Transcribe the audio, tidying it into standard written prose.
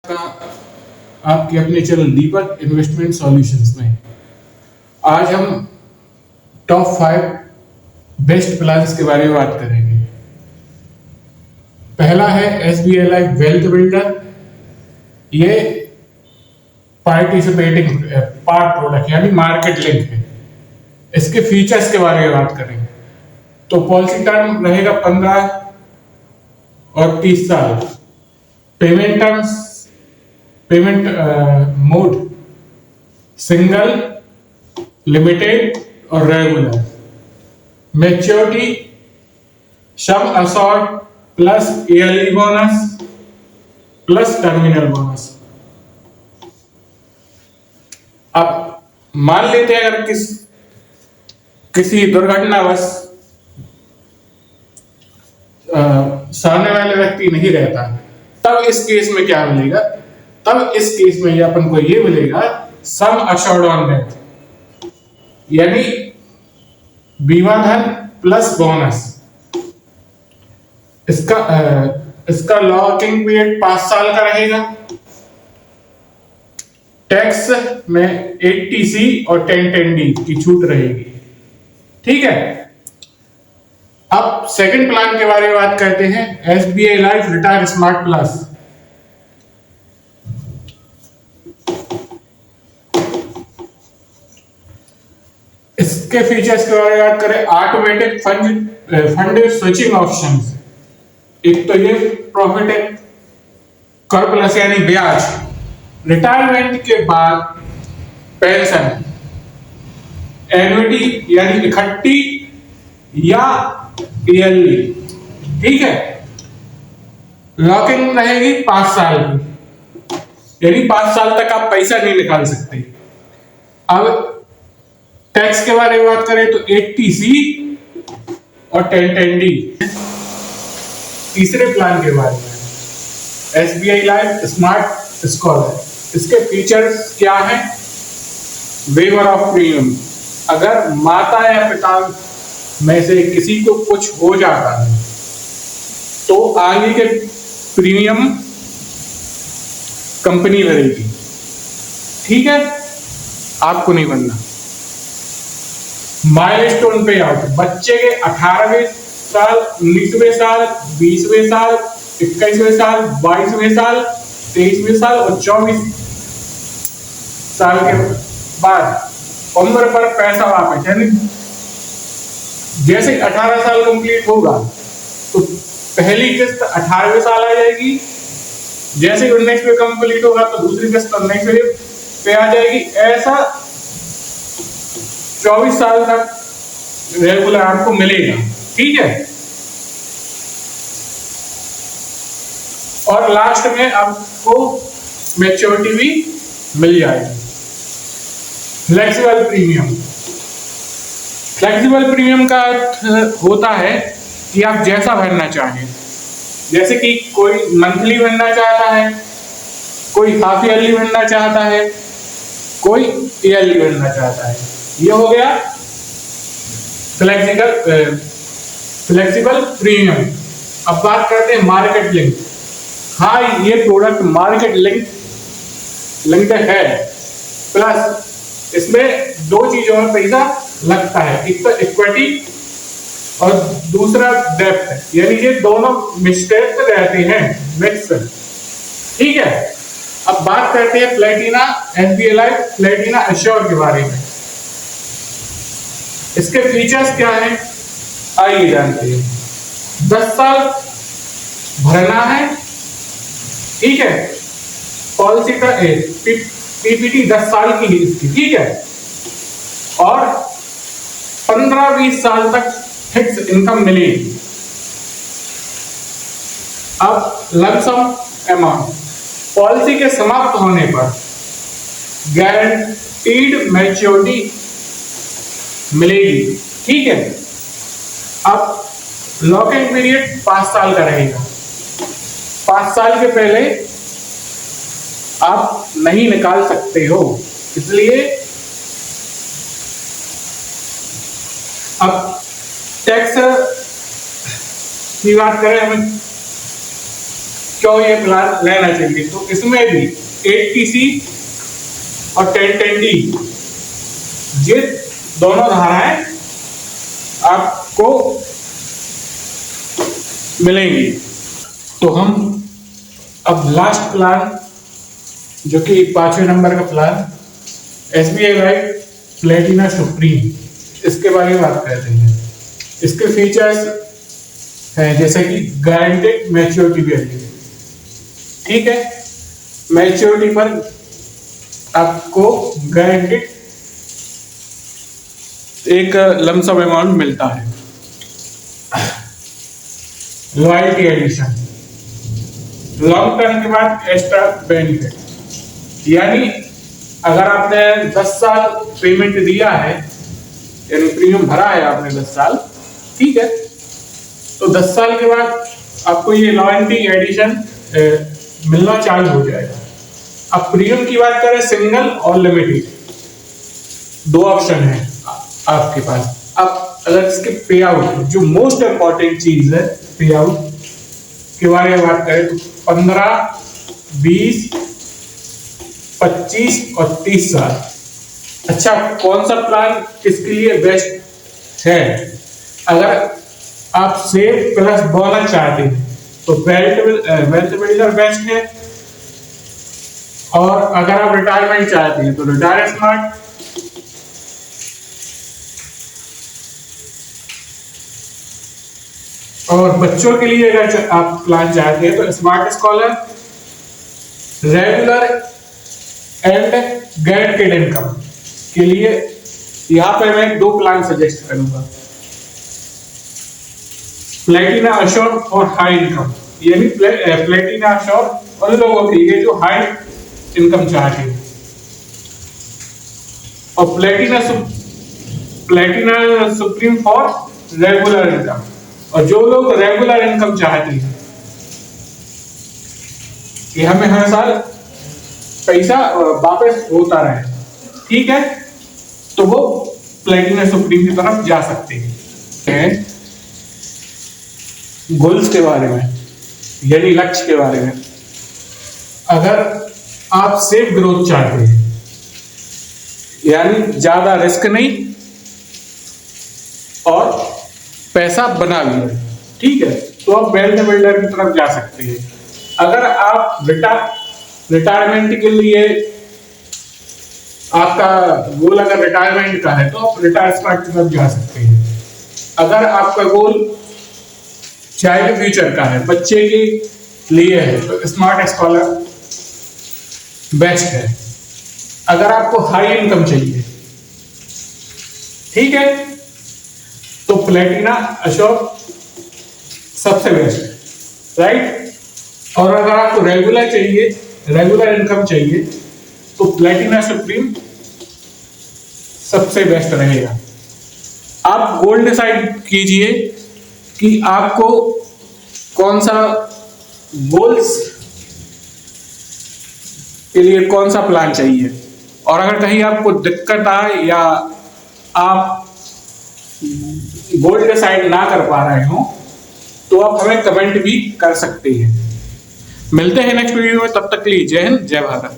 का आपके अपने चैनल दीपक इन्वेस्टमेंट सॉल्यूशंस में आज हम टॉप 5 बेस्ट प्लान्स के बारे में बात करेंगे। पहला है SBI लाइफ वेल्थ बिल्डर। ये पार्टिसिपेटिंग पार्ट प्रोडक्ट यानी मार्केट लिंक है। इसके फीचर्स के बारे में बात करेंगे तो पॉलिसी टर्म रहेगा 15 और 30 साल। पेमेंट मोड सिंगल, लिमिटेड और regular. Maturity sum assured plus yearly bonus plus terminal bonus. अब मान लेते हैं अगर किसी दुर्घटनावश सामने वाले व्यक्ति नहीं रहता, तब इस केस में क्या मिलेगा? तब इस केस में अपन को ये मिलेगा सम अश्योर्ड ऑन डेथ, यानी बीमा धन प्लस बोनस। इसका लॉकिंग पीरियड 5 साल का रहेगा। टैक्स में 80C और 1010D की छूट रहेगी। ठीक है, अब सेकंड प्लान के बारे में बात करते हैं। SBI life retire smart plus. इसके फीचर्स के बारे में बात करें, ऑटोमेटिक फंड स्विचिंग ऑप्शंस। एक तो ये प्रॉफिट है, कर प्लस यानी ब्याज, रिटायरमेंट के बाद पेंशन, एन्युटी यानी इकट्ठी या ईयरली। ठीक है, लॉकिंग रहेगी 5 साल की, यानी 5 साल तक आप पैसा नहीं निकाल सकते। अब टैक्स के बारे में बात करें तो 80C और 1010D। तीसरे प्लान के बारे में SBI लाइफ स्मार्ट स्कॉलर। इसके फीचर्स क्या हैं? Waiver of premium. अगर माता या पिता में से किसी को कुछ हो जाता है तो आगे के प्रीमियम कंपनी भरेगी। ठीक है, आपको नहीं बनना। माइलस्टोन पे आउट, बच्चे के 18वें साल, 19वें साल, 20वें साल, 21वें साल, 22वें साल, 23वें साल और 24 साल के बाद उम्र पर पैसा वापस। यानी जैसे 18 साल कंप्लीट होगा तो पहली किस्त 18वें साल आ जाएगी। जैसे 19वें कंप्लीट होगा तो दूसरी किस्त 19वें पे आ जाएगी। ऐसा 24 साल तक रेगुलर आपको मिलेगा। ठीक है, और लास्ट में आपको मैच्योरिटी भी मिल जाएगी। Flexible premium. फ्लेक्सिबल प्रीमियम का अर्थ होता है कि आप जैसा भरना चाहें, जैसे कि कोई मंथली भरना चाहता है, कोई हाफ ईयरली भरना चाहता है, कोई ईयरली भरना चाहता है। ये हो गया फ्लेक्सिबल प्रीमियम। अब बात करते हैं मार्केट लिंक। हाँ, ये प्रोडक्ट मार्केट लिंक है, प्लस इसमें 2 चीजों में पैसा लगता है, एक तो इक्विटी और दूसरा डेप्थ, यानी ये दोनों मिक्स्ड रहते हैं, मिक्स। ठीक है, अब बात करते हैं Platina SBI life Platina assure के बारे में। इसके फीचर्स क्या हैं, आइए जानते हैं। 10 साल भरना है। ठीक है, पॉलिसी का PPT 10 साल की है इसकी। ठीक है, और 15-20 साल तक फिक्स इनकम मिलेगी। अब लमसम अमाउंट, पॉलिसी के समाप्त होने पर गारंटीड मैच्योरिटी मिलेगी। ठीक है, अब लॉकिंग पीरियड 5 साल का रहेगा। 5 साल के पहले आप नहीं निकाल सकते हो, इसलिए अब टैक्स की बात करें, हमें क्यों ये प्लान लेना चाहिए। तो इसमें भी 80C और 1010D ये दोनों धाराएं आपको मिलेंगी। तो हम अब लास्ट प्लान, जो कि 5वें नंबर का plan, SBI life Platina supreme, इसके बारे में बात करते हैं। इसके फीचर्स हैं जैसे कि गारंटेड मैच्योरिटी वैल्यू, ठीक है, मैच्योरिटी पर आपको गारंटेड एक लमसम अमाउंट मिलता है। लॉयल्टी एडिशन, लॉन्ग टर्म के बाद एक्स्ट्रा बेनिफिट, यानी अगर आपने 10 साल पेमेंट दिया है, यानी प्रीमियम भरा है आपने 10 साल, ठीक है, तो 10 साल के बाद आपको ये लॉयल्टी एडिशन मिलना चालू हो जाएगा। अब प्रीमियम की बात करें, सिंगल और लिमिटेड, दो ऑप्शन है आपके पास। अब अगर इसके पे आउट, जो मोस्ट इंपॉर्टेंट चीज है, पे आउट के बारे में बात करें तो 15, 20, 25 और 30 साल। अच्छा, कौन सा प्लान किसके लिए बेस्ट है? अगर आप सेव प्लस बोनस चाहते हैं तो वेल्थ बिल्डर बेस्ट है, और अगर आप रिटायरमेंट चाहते हैं तो रिटायर स्मार्ट, और बच्चों के लिए अगर आप प्लान चाहते हैं तो smart scholar, regular and guaranteed income के लिए यहां पर मैं 2 प्लान सजेस्ट करूंगा, प्लेटिना अश्योर और हाई इनकम। यानी प्लेटिना अश्योर उन लोगों के लिए जो हाई इनकम चाहते हैं, और Platina supreme for regular income, और जो लोग रेगुलर इनकम चाहते हैं कि हमें हर साल पैसा वापस होता रहे, ठीक है, तो वो प्लेटिना सुप्रीम की तरफ जा सकते हैं। गोल्स के बारे में, यानी लक्ष्य के बारे में, अगर आप सेफ ग्रोथ चाहते हैं, यानी ज्यादा रिस्क नहीं और पैसा बना भी है, ठीक है, तो आप वेल्थ बिल्डर की तरफ जा सकते हैं। अगर आप रिटायरमेंट के लिए, आपका गोल अगर रिटायरमेंट का है तो आप रिटायर स्मार्ट की तरफ जा सकते हैं। अगर आपका गोल चाइल्ड फ्यूचर का है, बच्चे के लिए है, तो स्मार्ट स्कॉलर बेस्ट है। अगर आपको हाई इनकम चाहिए, ठीक है, तो प्लेटिना अश्योर सबसे बेस्ट है, राइट। और अगर आपको रेगुलर चाहिए, रेगुलर इनकम चाहिए, तो प्लेटिना सुप्रीम सबसे बेस्ट रहेगा। आप गोल डिसाइड कीजिए कि आपको कौन सा गोल्स के लिए कौन सा प्लान चाहिए, और अगर कहीं आपको दिक्कत आए या आप गोल डिसाइड ना कर पा रहे हो तो आप हमें कमेंट भी कर सकते हैं। मिलते हैं नेक्स्ट वीडियो में, तब तक के लिए जय हिंद, जय भारत।